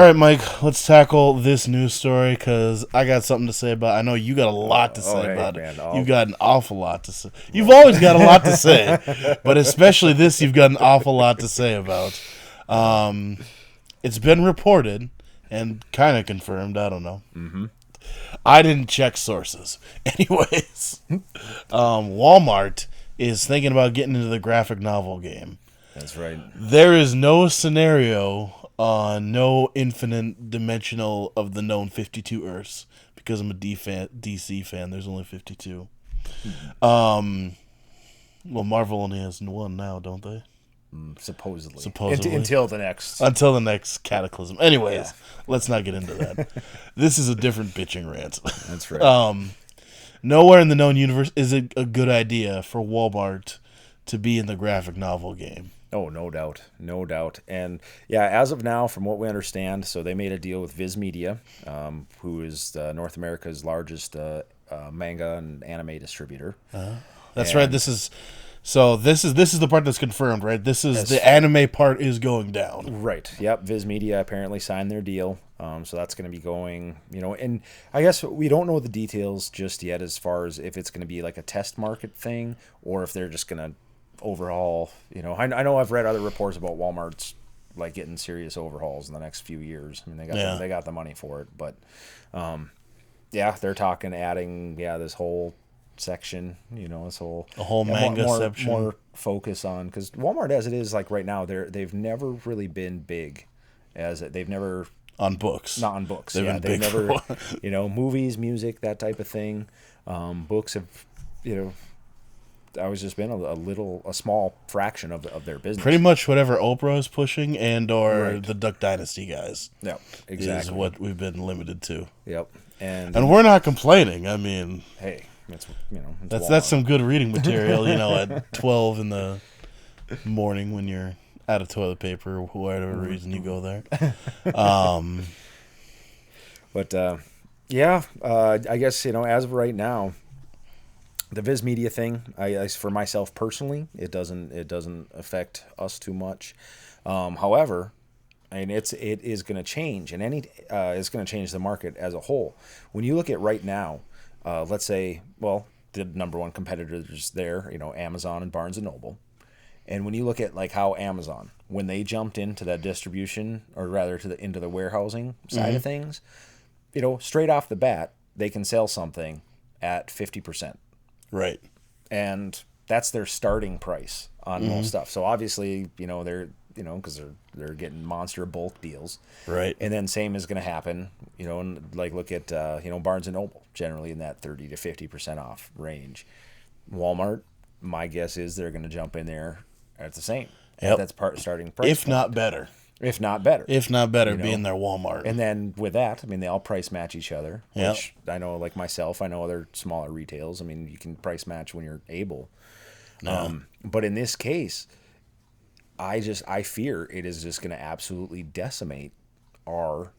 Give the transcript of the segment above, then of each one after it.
All right, Mike, let's tackle this news story because I got something to say about it. I know you got a lot to say about it. You've got an awful lot to say. You've always got a lot to say, but especially this, you've got an awful lot to say about. It's been reported and kind of confirmed. I don't know. Mm-hmm. I didn't check sources. Anyways, Walmart is thinking about getting into the graphic novel game. That's right. There is no scenario, no infinite dimensional of the known 52 Earths because I'm a DC fan. There's only 52. Well, Marvel only has one now, don't they? Supposedly. Until the next cataclysm. Anyways, Let's not get into that. This is a different bitching rant. That's right. Nowhere in the known universe is it a good idea for Walmart to be in the graphic novel game. Oh, no doubt. No doubt. And yeah, as of now, from what we understand, so they made a deal with Viz Media, who is North America's largest manga and anime distributor. That's right. This is the part that's confirmed, right? This is the anime part is going down. Right. Yep. Viz Media apparently signed their deal. So that's going to be going, and I guess we don't know the details just yet as far as if it's going to be like a test market thing or if they're just going to overhaul. I know I've read other reports about Walmart's like getting serious overhauls in the next few years. I mean, they got the money for it, but they're talking adding this whole section, this whole manga section, more focus on, because Walmart as it is like right now, they've never really been big they've never on books, not on books. They've never movies, music, that type of thing. Books have always just been a small fraction of their business. Pretty much whatever Oprah is pushing or the Duck Dynasty guys. Yep, exactly. Is what we've been limited to. Yep, and we're not complaining. I mean, hey, that's some good reading material. At 12 in the morning when you're out of toilet paper or whatever reason you go there. But I guess as of right now, the Viz Media thing, I for myself personally, it doesn't affect us too much. However, I mean it is going to change, and it's going to change the market as a whole. When you look at right now, let's say, the number one competitors there, Amazon and Barnes and Noble, and when you look at like how Amazon, when they jumped into that distribution, or rather into the warehousing side of things, straight off the bat, they can sell something at 50%. Right. And that's their starting price on most stuff. So obviously, they're, because they're getting monster bulk deals. Right. And then same is going to happen, and like look at, Barnes and Noble, generally in that 30 to 50% off range. Walmart, my guess is they're going to jump in there at the same. Yep. That's starting price. If not better. If not better, being their Walmart. And then with that, I mean, they all price match each other. Yep. Which I know, like myself, I know other smaller retails. I mean, you can price match when you're able. No. But in this case, I fear it is just going to absolutely decimate our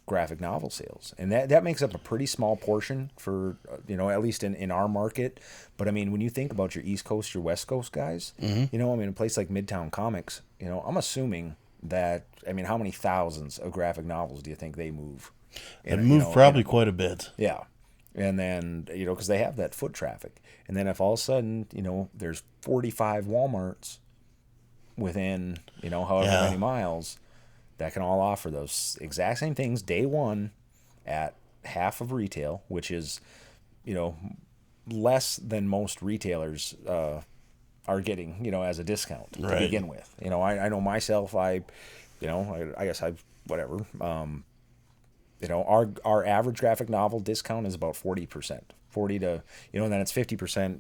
graphic novel sales, and that makes up a pretty small portion for at least in our market. But I mean, when you think about your East Coast, your West Coast guys, I mean, a place like Midtown Comics, I'm assuming that, I mean, how many thousands of graphic novels do you think they move? They move probably quite a bit. Yeah. And then, because they have that foot traffic. And then if all of a sudden, there's 45 Walmarts within, however many miles, that can all offer those exact same things day one at half of retail, which is, less than most retailers are getting, as a discount to begin with. I know myself, I guess whatever. Our average graphic novel discount is about 40%, 40 to, and then it's 50%,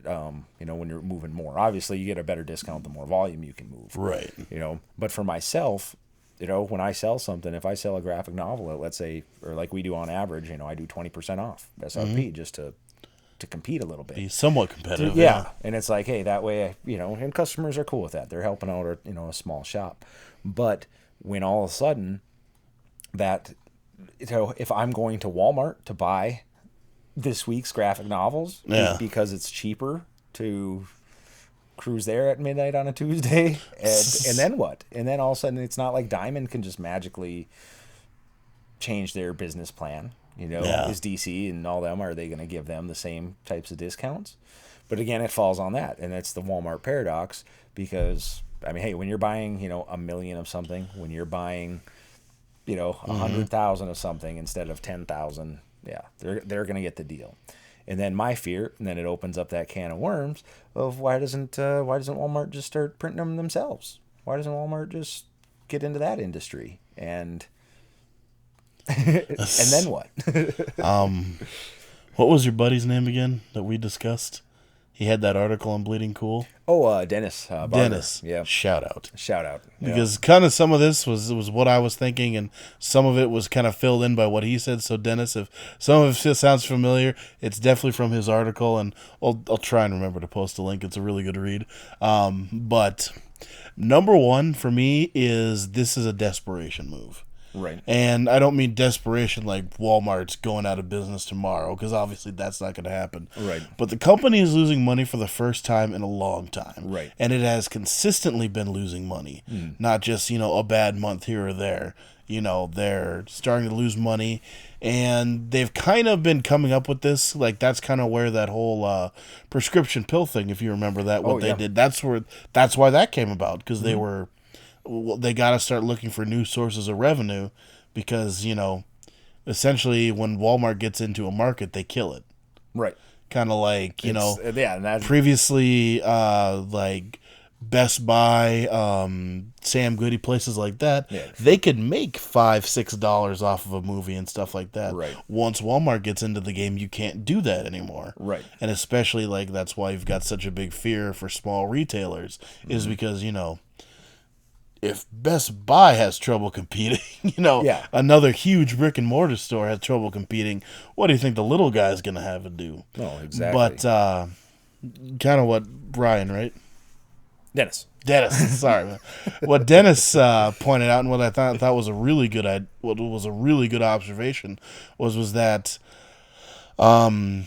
when you're moving more. Obviously you get a better discount the more volume you can move. Right. But for myself, when I sell something, if I sell a graphic novel at, let's say, or like we do on average, I do 20% off SRP just to compete a little bit. Be somewhat competitive. Yeah. And it's like, hey, that way, and customers are cool with that. They're helping out a small shop. But when all of a sudden that, if I'm going to Walmart to buy this week's graphic novels because it's cheaper to cruise there at midnight on a Tuesday, and then what? And then all of a sudden it's not like Diamond can just magically change their business plan. Is DC and all them, are they going to give them the same types of discounts? But again, it falls on that, and it's the Walmart paradox, because I mean, hey, when you're buying, $1 million of something, when you're buying, 100,000 of something instead of 10,000, yeah, they're going to get the deal. And then my fear, and then it opens up that can of worms of why doesn't Walmart just start printing them themselves? Why doesn't Walmart just get into that industry? And then what? What was your buddy's name again that we discussed? He had that article on Bleeding Cool. Oh, Dennis. Dennis. Yeah. Shout out. Yeah. Because kind of some of this was what I was thinking, and some of it was kind of filled in by what he said. So, Dennis, if some of it sounds familiar, it's definitely from his article, and I'll try and remember to post a link. It's a really good read. But number one for me is this is a desperation move. Right. And I don't mean desperation like Walmart's going out of business tomorrow, because obviously that's not going to happen. Right. But the company is losing money for the first time in a long time. Right. And it has consistently been losing money, not just, a bad month here or there. They're starting to lose money, and they've kind of been coming up with this. Like, that's kind of where that whole prescription pill thing, if you remember that, they did. That's why that came about, because they got to start looking for new sources of revenue, because, essentially when Walmart gets into a market, they kill it. Right. Kind of like, and previously, like Best Buy, Sam Goody, places like that, they could make $5-6 off of a movie and stuff like that. Right. Once Walmart gets into the game, you can't do that anymore. Right. And especially, like, that's why you've got such a big fear for small retailers, is because, if Best Buy has trouble competing, another huge brick and mortar store has trouble competing, what do you think the little guy's going to have to do? Oh, exactly. But kind of what Brian, right? Dennis, sorry, man. What Dennis pointed out, and what I thought was a really good observation was that they're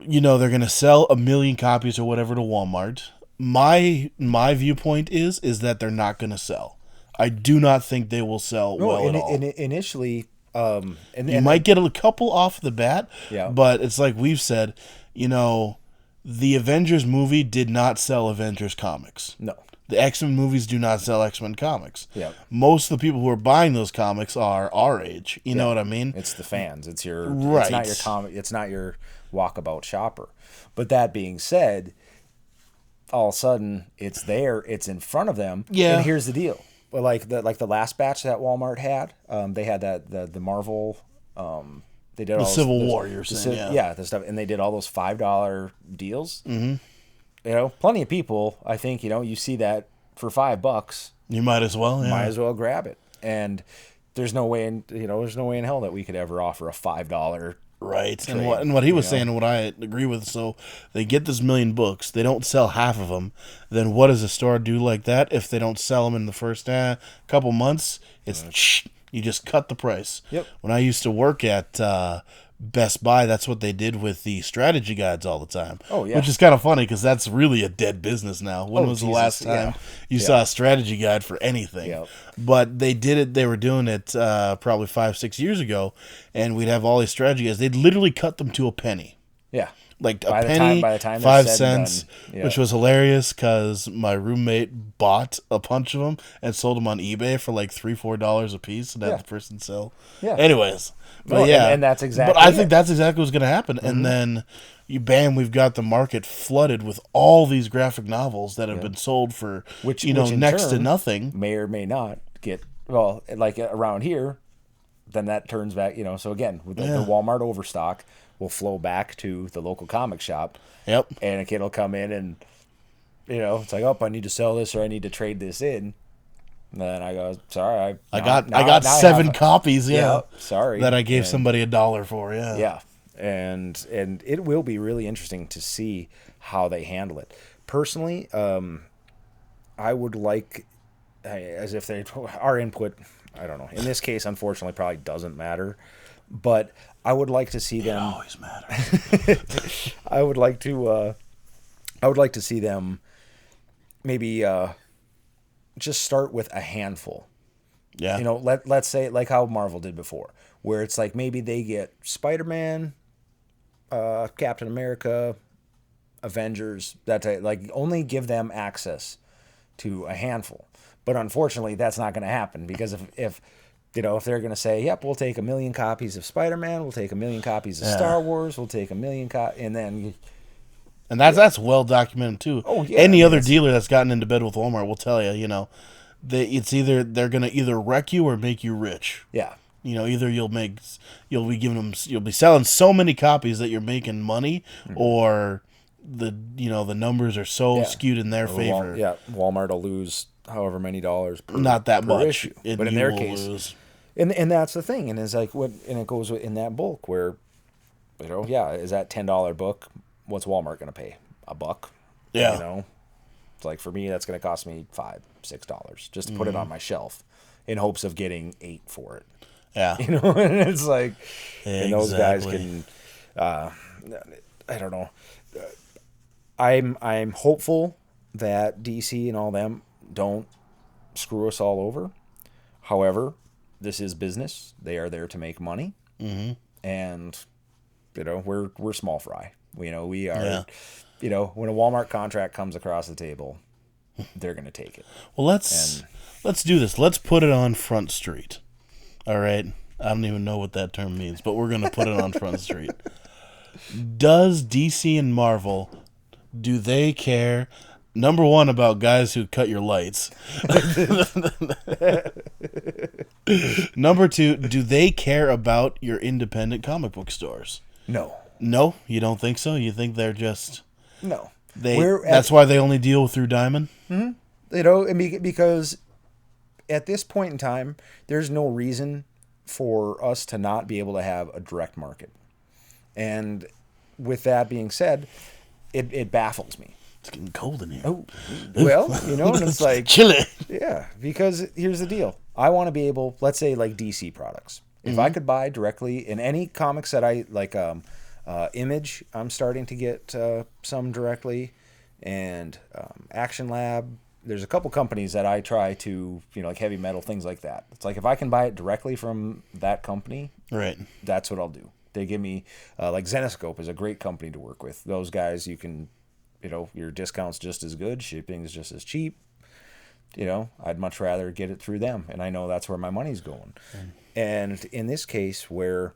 going to sell 1 million copies or whatever to Walmart. My viewpoint is that they're not going to sell. I do not think they will sell at all. Initially, you might get a couple off the bat, yeah. But it's like we've said, the Avengers movie did not sell Avengers comics. No. The X-Men movies do not sell X-Men comics. Yeah. Most of the people who are buying those comics are our age. You know what I mean? It's the fans. It's your right. It's not your comic. It's not your walkabout shopper. But that being said, all of a sudden it's there. It's in front of them. Yeah. And here's the deal. Like the last batch that Walmart had, they had the Marvel. They did all Civil War. You're saying, the stuff, and they did all those $5 deals. Mm-hmm. Plenty of people. I think you see that for $5, you might as well. Yeah. Might as well grab it. And there's no way in hell that we could ever offer a $5. Right. Trade, and what he was saying, and what I agree with. So they get this 1 million books. They don't sell half of them. Then what does a store do like that if they don't sell them in the first couple months? It's you just cut the price. Yep. When I used to work at Best Buy, that's what they did with the strategy guides all the time. Oh, yeah. Which is kind of funny because that's really a dead business now. When was the last time you saw a strategy guide for anything? Yep. But they did it. They were doing it probably 5-6 years ago, and we'd have all these strategy guides. They'd literally cut them to a penny. Yeah. Like a penny, by the time 5 cents, yeah. Which was hilarious because my roommate bought a bunch of them and sold them on eBay for like $3-4 a piece, and had the person sell. Yeah. Anyways, but and that's exactly. But I think that's exactly what's going to happen, and then we've got the market flooded with all these graphic novels that have been sold for which next to nothing. May or may not get like around here. Then that turns back, So again, with the Walmart overstock will flow back to the local comic shop. Yep. And a kid will come in and, it's like, I need to sell this or I need to trade this in. And then I go, sorry, I got 7 copies. Yeah. Sorry. That I gave somebody $1 for. Yeah. Yeah. And it will be really interesting to see how they handle it. Personally, I would like, as if our input, I don't know. In this case, unfortunately, probably doesn't matter. But I would like to see them. It always matters. I would like to see them maybe just start with a handful. Yeah. You know, let's say like how Marvel did before, where it's like maybe they get Spider-Man, Captain America, Avengers, that type, like only give them access to a handful. But unfortunately, that's not going to happen because if you know, if they're going to say, "Yep, we'll take 1 million copies of Spider-Man, we'll take 1 million copies of Star Wars, we'll take 1 million and then and that's well documented too. Oh yeah. Any other dealer that's gotten into bed with Walmart will tell you, you know, they're going to either wreck you or make you rich. Yeah. You know, either you'll be selling so many copies that you're making money, or the numbers are so skewed in their favor. Walmart will lose however many dollars not that much issue. But in their case, and that's the thing, and it's like it goes in that bulk where, you know, is that $10 book? What's Walmart going to pay? $1? Yeah, you know, it's like for me that's going to cost me $5-6 just to put it on my shelf, in hopes of getting 8 for it. Yeah, you know, and it's like, and those guys can, I don't know. I'm hopeful that DC and all them don't screw us all over. However, this is business. They are there to make money, and you know we're small fry. You know we are. Yeah. You know, when a Walmart contract comes across the table, they're going to take it. Well, let's do this. Let's put it on Front Street. All right. I don't even know what that term means, but we're going to put it on Front Street. Does DC and Marvel, do they care, number one, about guys who cut your lights? Number two, do they care about your independent comic book stores? No. No? You don't think so? You think they're just... No. That's why they only deal through Diamond? Mm-hmm. You know, because at this point in time, there's no reason for us to not be able to have a direct market. And with that being said, it baffles me. It's getting cold in here. Oh, well, you know, and it's like... Chilly. Yeah, because here's the deal. I want to be able, let's say like DC products. If I could buy directly in any comics that I like, Image, I'm starting to get some directly, and Action Lab. There's a couple companies that I try to, you know, like Heavy Metal, things like that. It's like if I can buy it directly from that company, right, that's what I'll do. They give me, like Zenescope is a great company to work with. Those guys, you can, you know, your discount's just as good, shipping is just as cheap. You know, I'd much rather get it through them, and I know that's where my money's going. And in this case, where,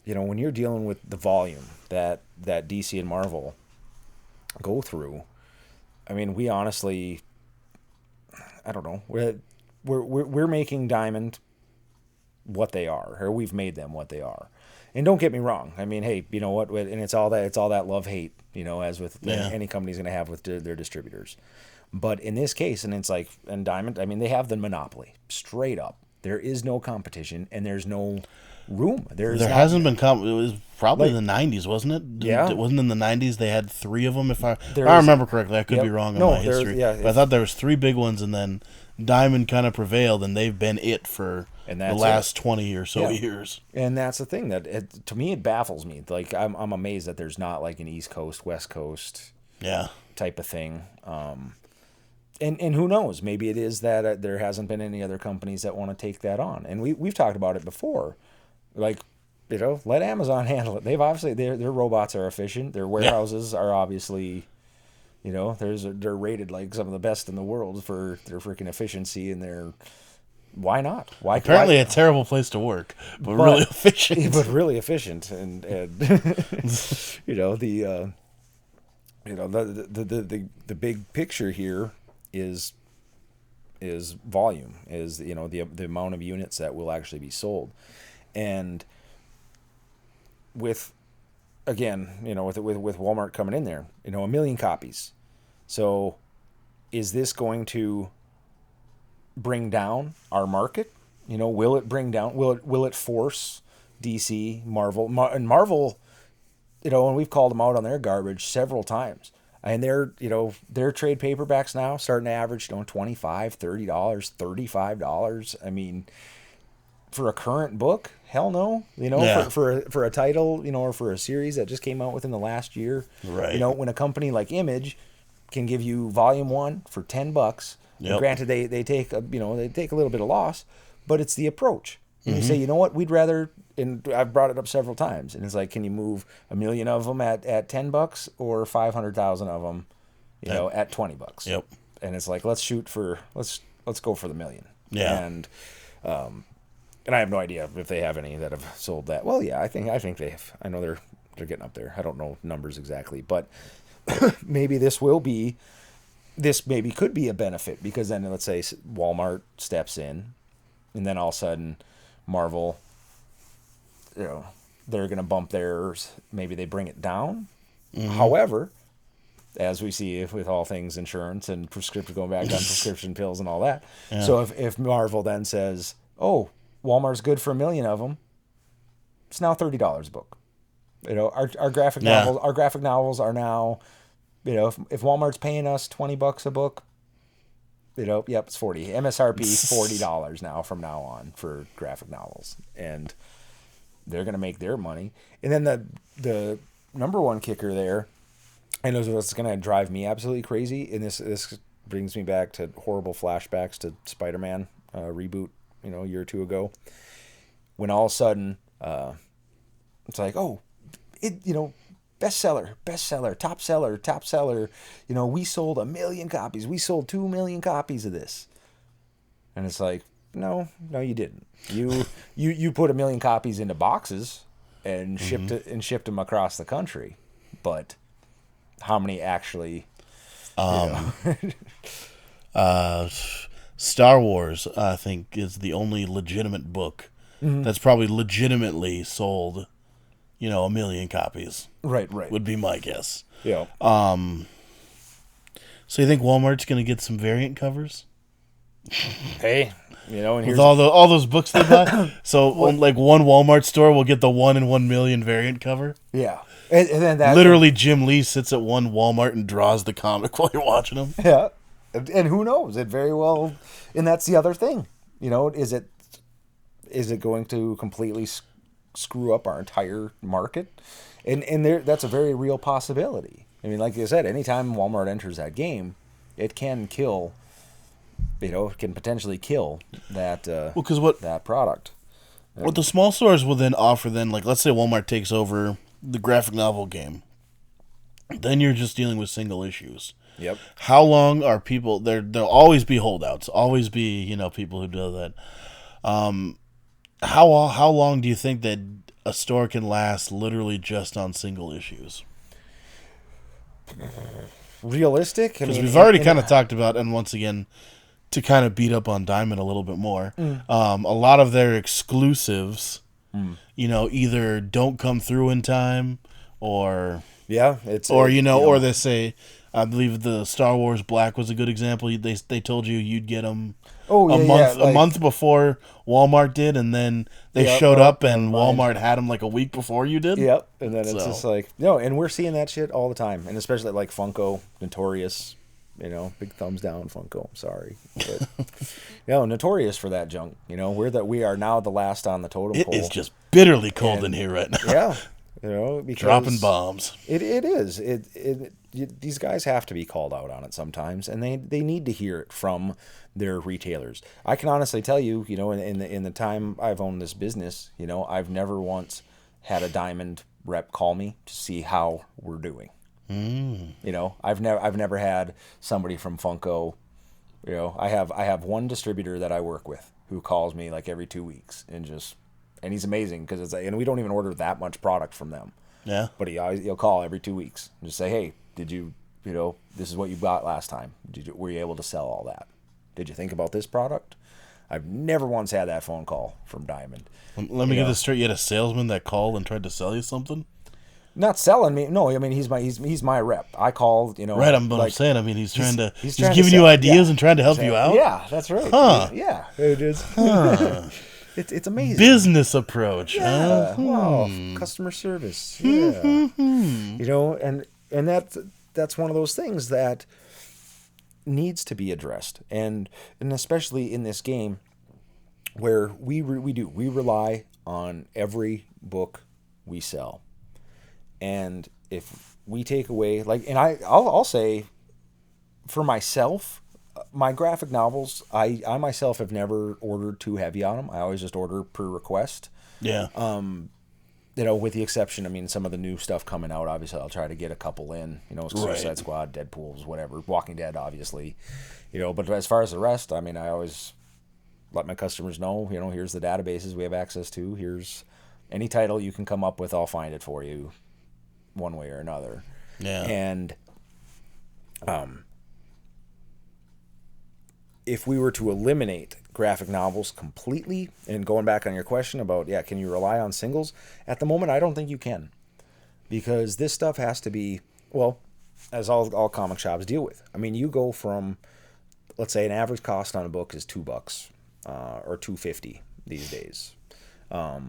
you know, when you're dealing with the volume that DC and Marvel go through, I mean, we honestly, I don't know, we're making Diamond what they are, or we've made them what they are. And don't get me wrong. I mean, hey, you know what? And it's all that love-hate, you know, as with any company's going to have with their distributors. But in this case, and it's like, and Diamond, I mean, they have the monopoly, straight up. There is no competition, and there's no room. There hasn't been it was probably in the 90s, wasn't it? Yeah. It wasn't in the 90s. They had 3 of them, if I remember correctly. I could be wrong on my history. But I thought there was 3 big ones, and then Diamond kind of prevailed, and they've been it for the last 20 or so years. And that's the thing that to me it baffles me. Like I'm amazed that there's not like an East Coast, West Coast, type of thing. And who knows? Maybe it is that there hasn't been any other companies that want to take that on. And we've talked about it before. Like, you know, let Amazon handle it. They've obviously their robots are efficient. Their warehouses are obviously, you know, they're rated like some of the best in the world for their freaking efficiency and their. Why not? Apparently a terrible place to work, but really efficient. But really efficient, and you know the big picture here is volume, is, you know, the amount of units that will actually be sold, and with, again, you know, with Walmart coming in there, you know, 1 million copies. So is this going to bring down our market? You know, will it bring down, will it force DC, Marvel, and Marvel, you know, and we've called them out on their garbage several times. And they're, you know, their trade paperbacks now starting to average, you know, $25, $30, $35. I mean, for a current book, hell no. You know, for a title, you know, or for a series that just came out within the last year. Right. You know, when a company like Image can give you volume 1 for $10, and granted they take a little bit of loss, but it's the approach. And you say, you know what, we'd rather, and I've brought it up several times, and it's like, can you move 1 million of them at $10 or 500,000 of them, at $20? Yep. And it's like, let's go for the 1 million. Yeah. And I have no idea if they have any that have sold that. Well, yeah, I think they have. I know they're getting up there. I don't know numbers exactly, but maybe this could be a benefit, because then let's say Walmart steps in, and then all of a sudden Marvel, they're going to bump theirs. Maybe they bring it down. Mm-hmm. However, as we see with all things insurance and going back on prescription pills and all that. Yeah. So if Marvel then says, oh, Walmart's good for 1 million of them, it's now $30 a book. Our graphic novels are now, if Walmart's paying us $20 a book, it's 40. MSRP $40 now from now on for graphic novels, and they're gonna make their money. And then the number one kicker there, I know what's gonna drive me absolutely crazy, and this brings me back to horrible flashbacks to Spider-Man reboot, a year or two ago, when all of a sudden it's like, oh, bestseller, top seller. We sold 1 million copies. We sold 2 million copies of this. And it's like, no, you didn't. You put 1 million copies into boxes and shipped them across the country. But how many actually? Star Wars, I think, is the only legitimate book that's probably legitimately sold, 1 million copies. Right. Would be my guess. Yeah. So you think Walmart's going to get some variant covers? Hey, and with all those books they buy? So, like, one Walmart store will get the 1 in 1 million variant cover? Yeah. And then that... Literally, Jim Lee sits at one Walmart and draws the comic while you're watching him. Yeah. And who knows? It very well... And that's the other thing. Is it going to completely screw up our entire market? And that's a very real possibility. I mean, like you said, anytime Walmart enters that game, it can kill... can potentially kill that that product. What the small stores will then offer, like, let's say Walmart takes over the graphic novel game. Then you're just dealing with single issues. Yep. How long are people... There'll always be holdouts. Always be, people who do that. How long do you think that a store can last literally just on single issues? Realistic? Because we've already kind of talked about, and once again, to kind of beat up on Diamond a little bit more, a lot of their exclusives, either don't come through in time, or... Yeah, or they say... I believe the Star Wars Black was a good example. They told you'd get them a month before Walmart did, and then they showed up and Walmart had them like a week before you did. Yep, and then it's just like and we're seeing that shit all the time, and especially like Funko, Notorious, big thumbs down Funko. I'm sorry, but Notorious for that junk. We are now the last on the totem pole. It is just bitterly cold in here right now. Yeah. Because dropping bombs. It is. These guys have to be called out on it sometimes, and they need to hear it from their retailers. I can honestly tell you, in the time I've owned this business, I've never once had a Diamond rep call me to see how we're doing. I've never had somebody from Funko. I have one distributor that I work with who calls me like every 2 weeks and he's amazing because it's and we don't even order that much product from them. Yeah. But he'll call every 2 weeks and just say, hey, did you this is what you got last time. Were you able to sell all that? Did you think about this product? I've never once had that phone call from Diamond. Let me get this straight. You had a salesman that called and tried to sell you something? Not selling me. No, I mean he's my rep. I call, Right, I'm saying. I mean he's giving you ideas and trying to help you out. Yeah, that's right. Huh. Yeah, it is. Huh. It's amazing. Business approach. Yeah. Wow. Customer service. Yeah. And that's one of those things that needs to be addressed, and especially in this game where we rely on every book we sell, and if we take away and I'll say for myself, my graphic novels, I myself have never ordered too heavy on them. I always just order per request. Yeah. With the exception, I mean, some of the new stuff coming out, obviously, I'll try to get a couple in. Suicide Squad, Deadpool's, whatever, Walking Dead, obviously. But as far as the rest, I mean, I always let my customers know, here's the databases we have access to. Here's any title you can come up with, I'll find it for you, one way or another. Yeah. And if we were to eliminate graphic novels completely, and going back on your question about, can you rely on singles? At the moment, I don't think you can. Because this stuff has to be, well, as all comic shops deal with. I mean, you go from, let's say an average cost on a book is $2 or $2.50 these days. Or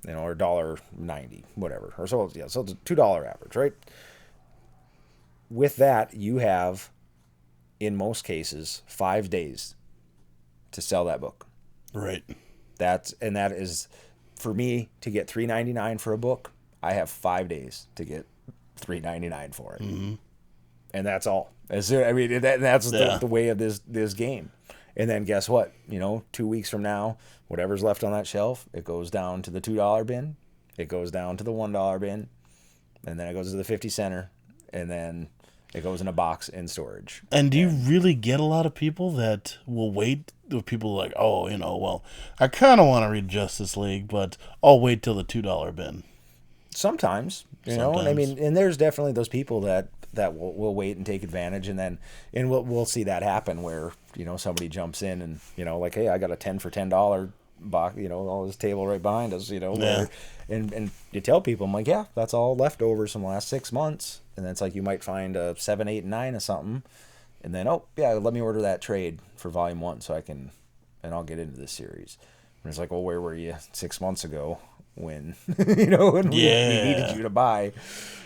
$1.90, whatever. Or so it's a $2 average, right? With that, you have, in most cases, 5 days to sell that book. Right. That is, for me, to get $3.99 for a book, I have 5 days to get $3.99 for it. Mm-hmm. And that's all. That's the way of this game. And then guess what? 2 weeks from now, whatever's left on that shelf, it goes down to the $2 bin. It goes down to the $1 bin. And then it goes to the 50 center. And then it goes in a box in storage. And do you really get a lot of people that will wait? People like, I kind of want to read Justice League, but I'll wait till the $2 bin. Sometimes, I mean, and there's definitely those people that will wait and take advantage, and we'll see that happen where somebody jumps in and like, hey, I got a 10 for $10 box, on this table right behind us, and you tell people, I'm like, yeah, that's all leftovers from the last 6 months, and then it's like you might find a 7, 8, and 9 of something, and then let me order that trade for volume 1 so I'll get into this series. And it's like, well, where were you 6 months ago when when we needed you to buy?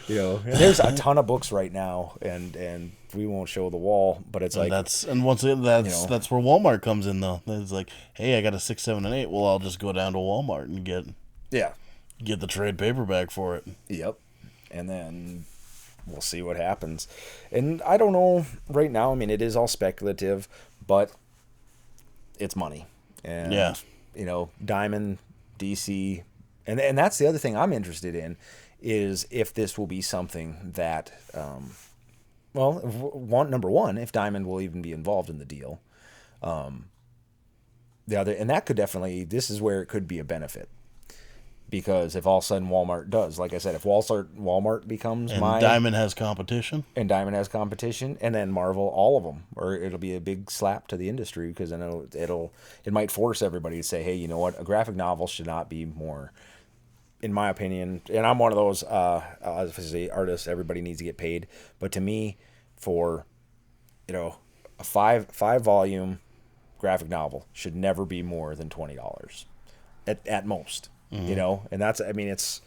And there's a ton of books right now, and we won't show the wall, but it's that's where Walmart comes in though. It's like, hey, I got a 6, 7, and 8. Well, I'll just go down to Walmart and get the trade paperback for it. Yep. And then we'll see what happens. And I don't know right now. I mean, it is all speculative, but it's money. And Diamond, DC, and that's the other thing I'm interested in, is if this will be something that, number one, if Diamond will even be involved in the deal. The other, and that could definitely, this is where it could be a benefit. Because if all of a sudden Walmart does, like I said, if Walmart becomes Diamond has competition. And Diamond has competition, and then Marvel, all of them, or it'll be a big slap to the industry, because then it might force everybody to say, hey, you know what, a graphic novel should not be more, in my opinion, and I'm one of those, obviously, artists, everybody needs to get paid, but to me, for, a five volume graphic novel should never be more than $20 at most. Mm-hmm. And that's, I mean, it's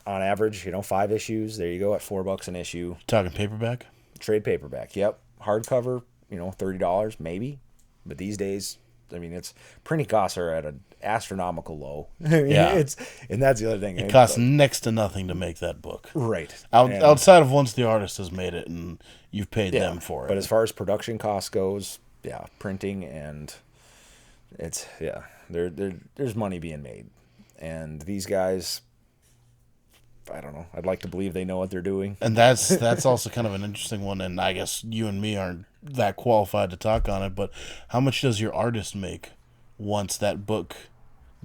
on average, 5 issues. There you go, at $4 an issue. Talking paperback? Trade paperback, yep. Hardcover, $30 maybe. But these days, I mean, it's printing costs are at an astronomical low. And that's the other thing. It costs next to nothing to make that book. Right. Outside of once the artist has made it and you've paid them for it. But as far as production costs goes, printing, and it's, there's money being made. And these guys, I don't know. I'd like to believe they know what they're doing. And that's also kind of an interesting one. And I guess you and me aren't that qualified to talk on it. But how much does your artist make once that book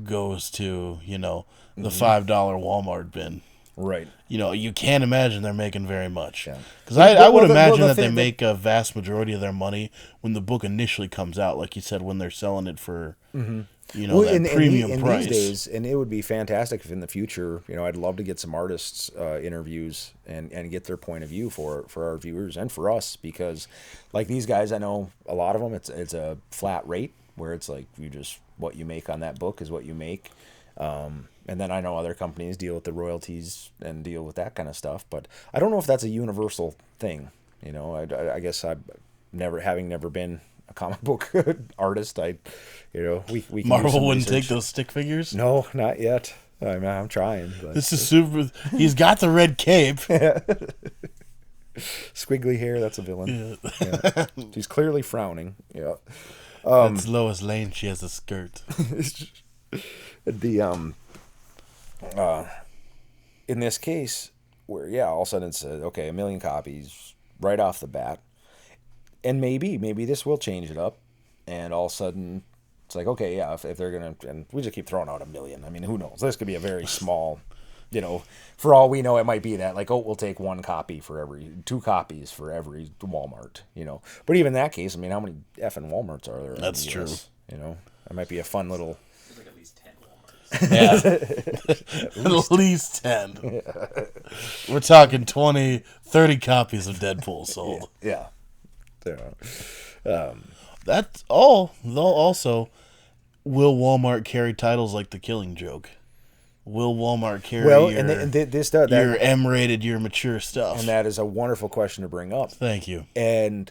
goes to, the $5 Walmart bin? Right. You can't imagine they're making very much. Because I would imagine that they make a vast majority of their money when the book initially comes out, like you said, when they're selling it for... Mm-hmm. That premium price. These days, and it would be fantastic if in the future, I'd love to get some artists interviews and get their point of view for our viewers and for us, because like these guys, I know a lot of them, it's a flat rate where it's like what you make on that book is what you make. And then I know other companies deal with the royalties and deal with that kind of stuff, but I don't know if that's a universal thing. I guess having never been a comic book artist, we Marvel wouldn't take those stick figures. No, not yet. I'm trying. But. This is super. He's got the red cape. Squiggly hair, that's a villain. Yeah. She's clearly frowning. Yeah. That's Lois Lane. She has a skirt. The in this case, where all of a sudden it's okay, 1 million copies right off the bat, and maybe this will change it up, and all of a sudden it's like, okay, if they're gonna, and we just keep throwing out 1 million. I mean, who knows? This could be a very small. For all we know, it might be that, like, we'll take 1 copy for every 2 copies for every Walmart, But even in that case, I mean, how many effing Walmarts are there? That's true. That might be a fun little. There's like at least 10 Walmarts. Yeah. At least 10. Yeah. We're talking 20, 30 copies of Deadpool sold. Yeah. That's all. Though also, will Walmart carry titles like The Killing Joke? Will Walmart carry your M-rated, your mature stuff? And that is a wonderful question to bring up. Thank you. And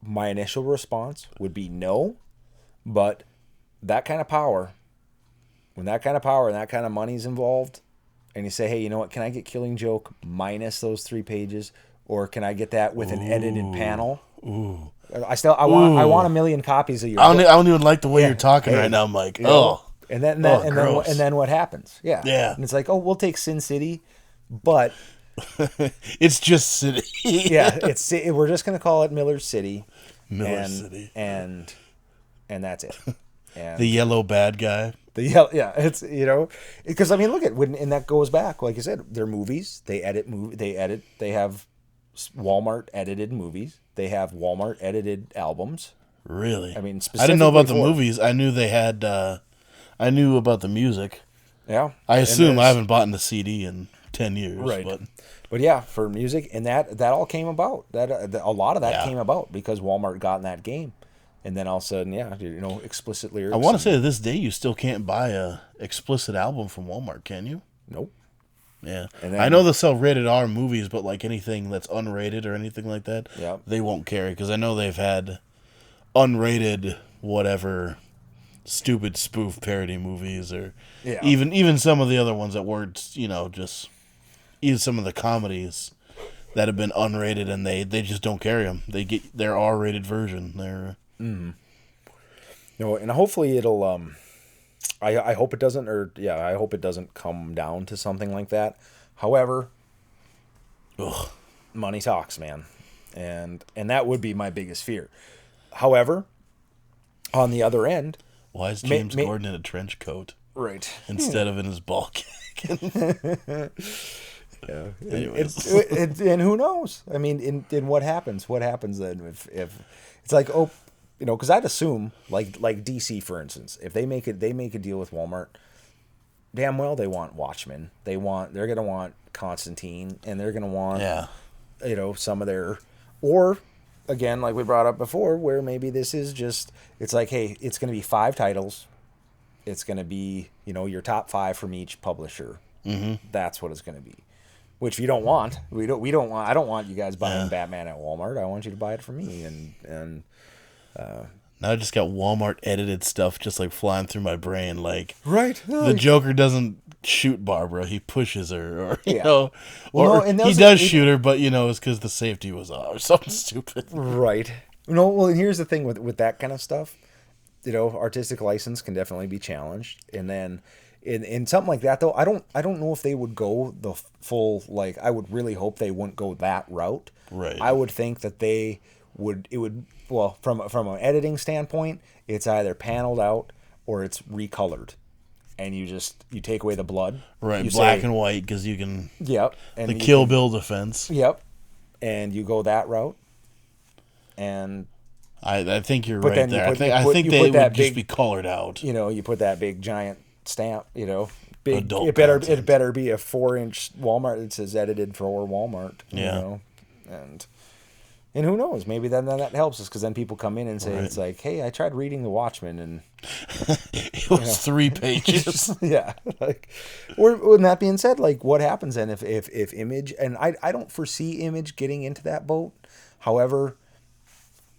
my initial response would be no, but that kind of power, when that kind of power and that kind of money's involved, and you say, hey, you know what, can I get Killing Joke minus those 3 pages, or can I get that with an edited panel? Ooh. I want 1 million copies of your. I don't even like the way you're talking right now, Mike. And then what happens? Yeah. And it's like, we'll take Sin City, but it's just City. we're just gonna call it Miller City. City. And that's it. And the yellow bad guy. It's because I mean, look at and that goes back, like I said, they're movies. They have Walmart edited movies. They have Walmart edited albums. Really? I mean, I didn't know about the movies. I knew they had. I knew about the music. Yeah. I assume I haven't bought the CD in 10 years. Right. But yeah, for music, and that all came about. A lot of that came about because Walmart got in that game, and then all of a sudden, explicit lyrics. I want to say to this day, you still can't buy a explicit album from Walmart, can you? Nope. Yeah. And then, I know they'll sell rated R movies, but like anything that's unrated or anything like that, they won't carry, because I know they've had unrated whatever stupid spoof parody movies, or even some of the other ones that weren't, just even some of the comedies that have been unrated, and they just don't carry them. They get their R-rated version. They're and hopefully it'll I hope it doesn't, I hope it doesn't come down to something like that. However, money talks, man, and that would be my biggest fear. However, on the other end, why is James Gordon in a trench coat? Right. Instead of in his ball cap. Yeah. And who knows? I mean, in what happens? What happens then if it's like, because I'd assume like DC, for instance, if they make a deal with Walmart, damn well they want Watchmen. They're gonna want Constantine, and they're gonna want some of their, or again, like we brought up before, where maybe this is just, it's like, hey, it's going to be 5 titles. It's going to be, your top 5 from each publisher. Mm-hmm. That's what it's going to be. Which you don't want. I don't want you guys buying Batman at Walmart. I want you to buy it from me. And now I just got Walmart edited stuff just like flying through my brain. Like, right. The Joker doesn't shoot Barbara, he pushes her, or he does shoot her, but it's because the safety was off or something stupid. Right. Well, and here's the thing with that kind of stuff. Artistic license can definitely be challenged, and then in something like that, though, I don't know if they would go the full, like, I would really hope they wouldn't go that route. Right. I would think that it would from an editing standpoint, it's either paneled out or it's recolored. And you take away the blood. Right, black and white, because you can... Yep. And the Kill Bill defense. Yep. And you go that route. And... I think you're right there. I think they would just be colored out. You put that big giant stamp, big... Adult it better be a 4-inch Walmart that says edited for Walmart. Yeah. And who knows? Maybe then that helps us, because then people come in and say, It's like, hey, I tried reading The Watchmen, and it was 3 pages. Yeah. Or with that being said, like, what happens then if Image, and I don't foresee Image getting into that boat. However,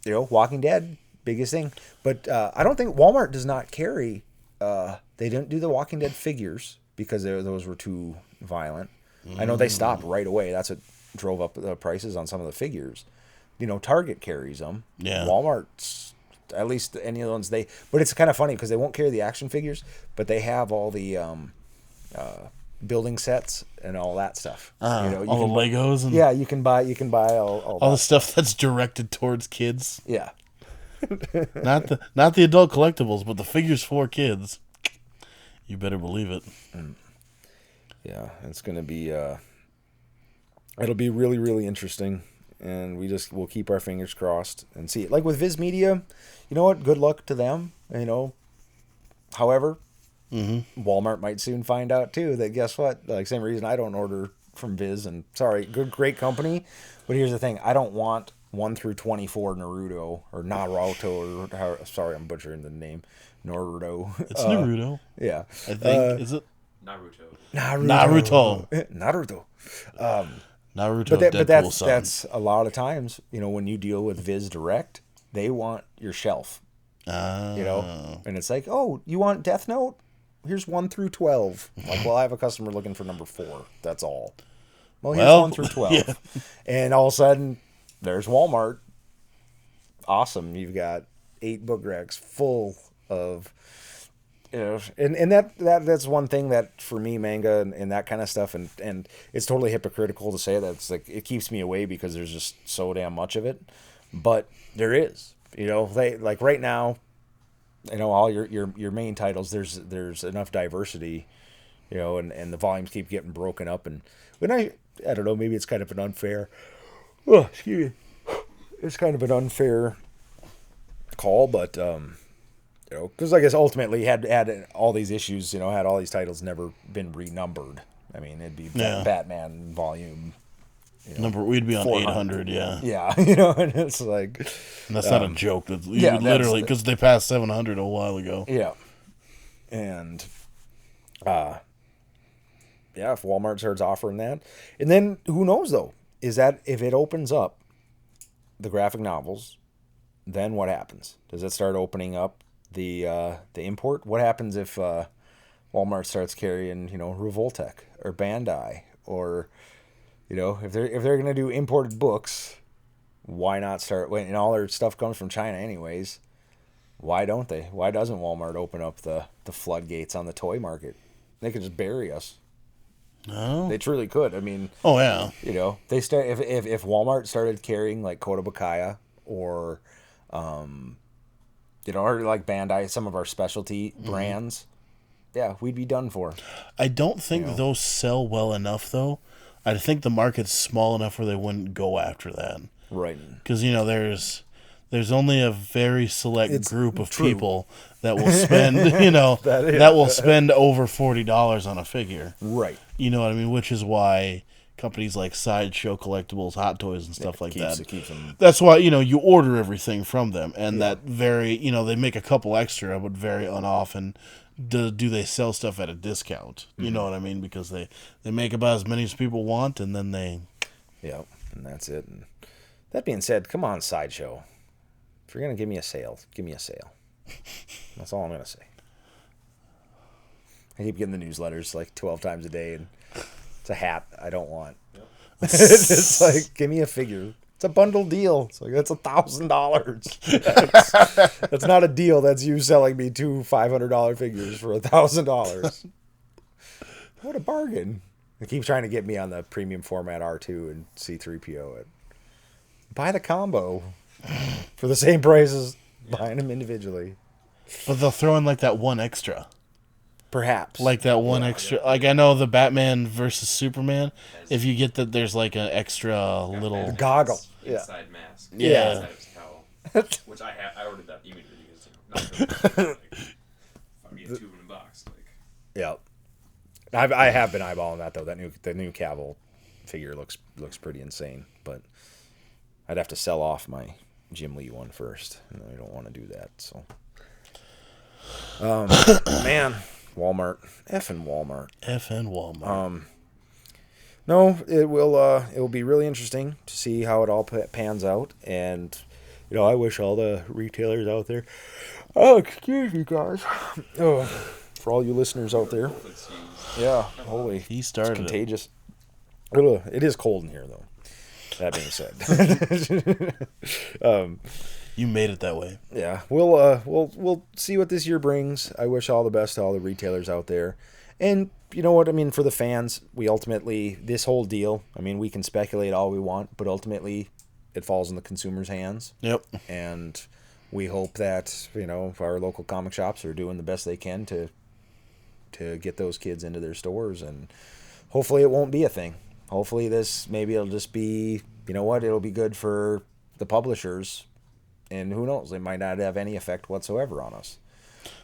Walking Dead, biggest thing. But I don't think Walmart does not carry. They didn't do the Walking Dead figures because those were too violent. I know they stopped right away. That's what drove up the prices on some of the figures. Target carries them. Yeah. Walmart's, at least any of the ones but it's kind of funny because they won't carry the action figures, but they have all the building sets and all that stuff. All the Legos and you can buy all the stuff that's directed towards kids. Yeah. not the adult collectibles, but the figures for kids. You better believe it. Yeah, it's gonna be it'll be really, really interesting, and we'll keep our fingers crossed and see. Like with Viz Media, you know what? Good luck to them. However, Walmart might soon find out too that guess what? Like same reason I don't order from Viz. And sorry, great company, but here's the thing: I don't want 1 through 24 Naruto or Naruto or sorry, I'm butchering the name. Naruto. It's Naruto. Yeah, I think is it Naruto. Naruto. But that's a lot of times, when you deal with Viz Direct, they want your shelf. And it's like, oh, you want Death Note? Here's 1 through 12. Like, well, I have a customer looking for number 4. That's all. Well, here's 1 through 12. Yeah. And all of a sudden, there's Walmart. Awesome. You've got 8 book racks full of, and that's one thing that for me, manga and that kind of stuff, and it's totally hypocritical to say that. It's like it keeps me away because there's just so damn much of it. But there is, they like right now, all your main titles, there's enough diversity, and the volumes keep getting broken up. And when I don't know, maybe it's kind of an unfair, excuse me, it's kind of an unfair call, but because I guess ultimately had all these issues, had all these titles never been renumbered. I mean, it'd be Batman volume. We'd be on 800, yeah. Yeah, and it's like... And that's not a joke. That's literally, because they passed 700 a while ago. Yeah. And, if Walmart starts offering that. And then, who knows, though, is that if it opens up the graphic novels, then what happens? Does it start opening up the import? What happens if Walmart starts carrying, Revoltech or Bandai or... if they're gonna do imported books, why not start? And all their stuff comes from China, anyways. Why don't they? Why doesn't Walmart open up the floodgates on the toy market? They could just bury us. No, they truly could. I mean, oh yeah. They start if Walmart started carrying like Kodabakaya or, or like Bandai, some of our specialty brands, yeah, we'd be done for. I don't think those sell well enough though. I think the market's small enough where they wouldn't go after that. Right. Because, there's only a very select group of people that will spend, that will spend over $40 on a figure. Right. You know what I mean? Which is why companies like Sideshow Collectibles, Hot Toys, and stuff like that. That's why, you order everything from them. And that very, they make a couple extra, but very unoften do they sell stuff at a discount. You know what I mean? Because they make about as many as people want, and then they... Yeah, and that's it. And that being said, come on, Sideshow. If you're going to give me a sale, give me a sale. That's all I'm going to say. I keep getting the newsletters like 12 times a day, and it's a hat I don't want. Yep. It's like, give me a figure. It's a bundle deal. It's like, that's $1,000. That's not a deal. That's you selling me 2 $500 figures for $1,000. What a bargain. They keep trying to get me on the premium format R2 and C3PO. Buy the combo for the same price as buying them individually. But they'll throw in like that one extra. Perhaps. Like that one extra. Yeah. Like I know the Batman versus Superman. If you get that, there's like an extra little goggle. Inside mask. Yeah. Inside his cowl. Which I ordered that immediately because I'm getting 2 in a box. Yeah. I have been eyeballing that though. The new Cavill figure looks pretty insane, but I'd have to sell off my Jim Lee one first, and I don't want to do that. So, man, Walmart, effing Walmart. No, it will be really interesting to see how it all pans out, and I wish all the retailers out there. Oh, excuse me, guys. Oh, for all you listeners out there. Yeah, holy. He started. It's contagious. It is cold in here though. That being said, you made it that way. Yeah, we'll see what this year brings. I wish all the best to all the retailers out there, and you know what I mean for the fans. We ultimately this whole deal. I mean, we can speculate all we want, but ultimately, it falls in the consumer's hands. Yep. And we hope that our local comic shops are doing the best they can to get those kids into their stores, and hopefully it won't be a thing. Hopefully maybe it'll just be it'll be good for the publishers. And who knows? They might not have any effect whatsoever on us.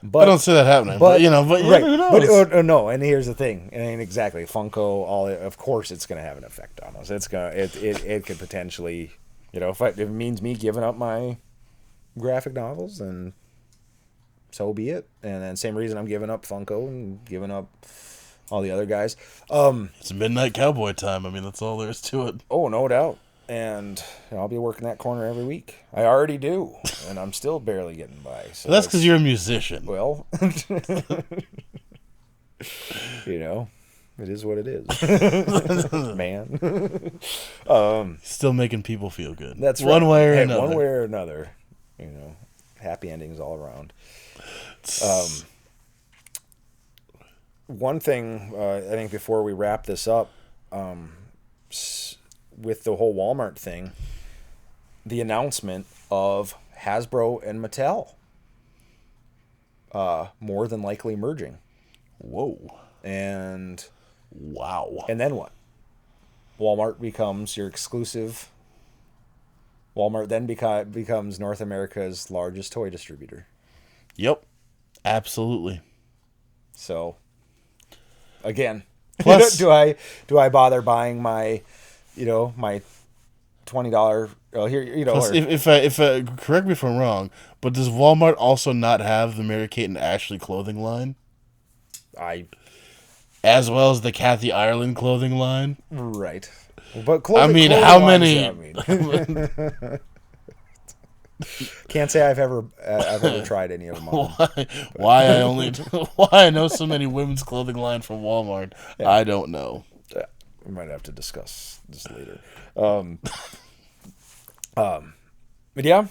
But I don't see that happening. But right. Who knows? But no. And here's the thing. And exactly, Funko. Of course, it's going to have an effect on us. It could potentially, if it means me giving up my graphic novels, then so be it. And then same reason I'm giving up Funko and giving up all the other guys. It's midnight cowboy time. I mean, that's all there is to it. Oh, no doubt. And I'll be working that corner every week. I already do, and I'm still barely getting by. So that's because you're a musician. Well, it is what it is, man. Still making people feel good. That's right. One way or another. Happy endings all around. One thing I think before we wrap this up. With the whole Walmart thing, the announcement of Hasbro and Mattel more than likely merging. Whoa. And wow. And then what? Walmart becomes your exclusive. Walmart then becomes North America's largest toy distributor. Yep. Absolutely. So, again, plus, do I bother buying my my $20 here plus if I correct me if I'm wrong, but does Walmart also not have the Mary Kate and Ashley clothing line? As well as the Kathy Ireland clothing line? Right. But how many can't say I've ever tried any of them on. Why I know so many women's clothing line from Walmart, yeah. I don't know. We might have to discuss this later. But yeah,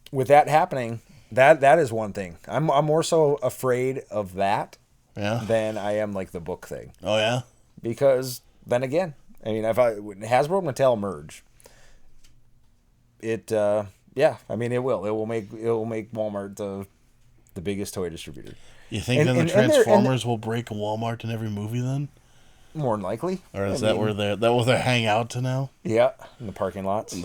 with that happening, that is one thing. I'm more so afraid of that than I am like the book thing. Oh yeah, because then again, I mean, when Hasbro and Mattel merge, it I mean it will make Walmart the biggest toy distributor. You think then the Transformers will break Walmart in every movie then? More than likely. Or is where they hang out to now? Yeah, in the parking lots.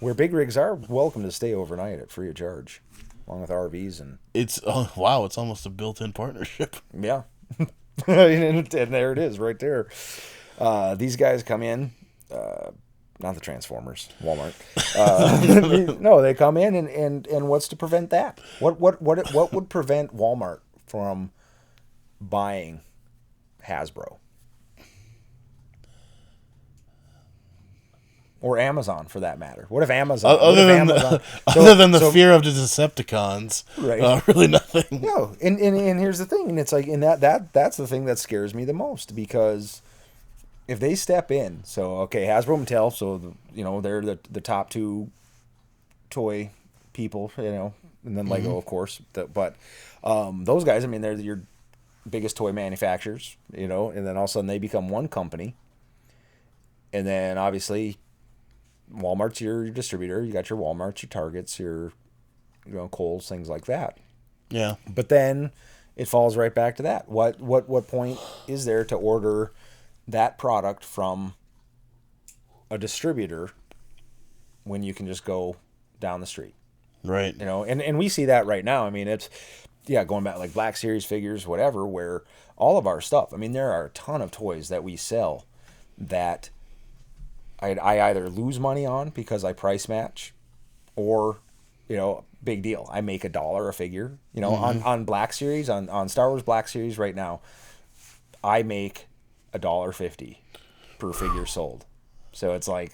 Where big rigs are welcome to stay overnight at free of charge, along with RVs and. It's it's almost a built-in partnership. Yeah, and there it is, right there. These guys come in, not the Transformers, Walmart. No, they come in and what's to prevent that? What would prevent Walmart from buying Hasbro? Or Amazon, for that matter. What if Amazon? Other than the fear of the Decepticons, right? Really nothing. No, and here's the thing, and it's like, that's the thing that scares me the most, because if they step in, so okay, Hasbro and Mattel, so they're the top two toy people, and then Lego, of course, but those guys, I mean, they're your biggest toy manufacturers, and then all of a sudden they become one company, and then obviously. Walmart's your distributor. You got your Walmarts, your Targets, your Kohl's, things like that. Yeah. But then it falls right back to that. What point is there to order that product from a distributor when you can just go down the street? Right. And we see that right now. I mean, it's going back like Black Series figures, whatever, where all of our stuff. I mean, there are a ton of toys that we sell that I either lose money on because I price match, or, big deal. I make $1 a figure. On Black Series, on Star Wars Black Series right now, I make $1.50 per figure sold. So it's like,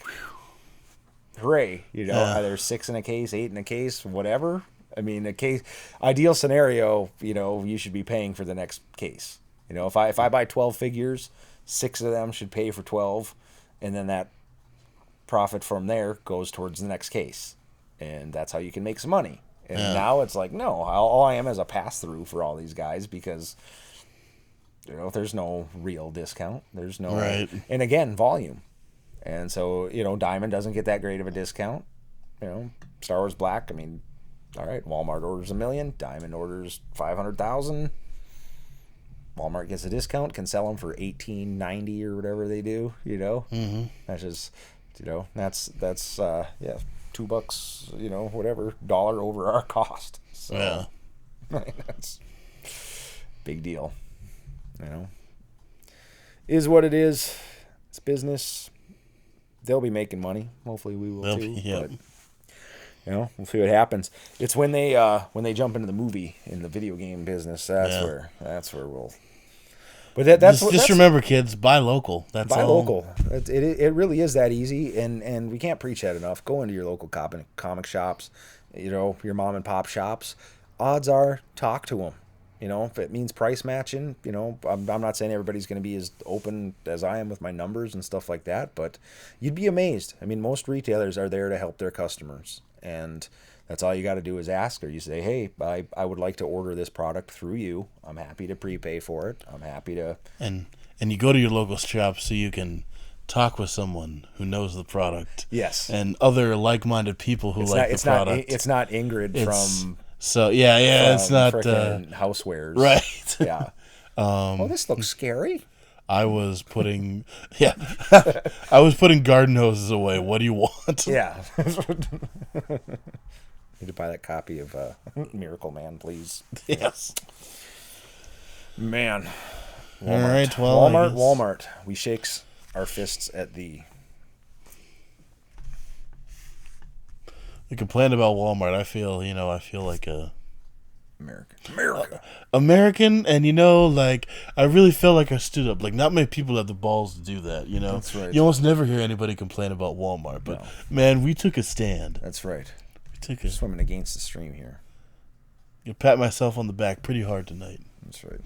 hooray! Either 6 in a case, 8 in a case, whatever. I mean, a case ideal scenario, you should be paying for the next case. If I buy 12 figures, 6 of them should pay for 12, and then that profit from there goes towards the next case, and that's how you can make some money. And now it's like, no, all I am is a pass-through for all these guys because, there's no real discount. There's no, and again, volume. And so, Diamond doesn't get that great of a discount. Star Wars Black, I mean, all right, Walmart orders $1 million, Diamond orders 500,000. Walmart gets a discount, can sell them for $18.90 or whatever they do. Mm-hmm. That's just, that's $2, whatever, dollar over our cost. So that's big deal. Is what it is. It's business. They'll be making money. Hopefully we will too. But, we'll see what happens. It's when they jump into the movie in the video game business. That's where we'll. But that's remember, kids, buy local. Buy local. It really is that easy, and we can't preach that enough. Go into your local comic shops, your mom and pop shops. Odds are, talk to them. If it means price matching, I'm not saying everybody's going to be as open as I am with my numbers and stuff like that, but you'd be amazed. I mean, most retailers are there to help their customers, and that's all you got to do is ask, or you say, hey, I would like to order this product through you. I'm happy to prepay for it. I'm happy to... And you go to your local shop so you can talk with someone who knows the product. Yes. And other like-minded people who like the product. It's not Ingrid from... So, it's not... Housewares. Right. Yeah. This looks scary. I was putting... I was putting garden hoses away. What do you want? Yeah. Need to buy that copy of Miracle Man, please. Yes. Man. Walmart. All right, well, Walmart. We shakes our fists at thee. We complain about Walmart. I feel like a American, and I really felt like I stood up. Like, not many people have the balls to do that. That's right. You almost never hear anybody complain about Walmart, but man, we took a stand. That's right. Swimming against the stream here. You pat myself on the back pretty hard tonight. That's right.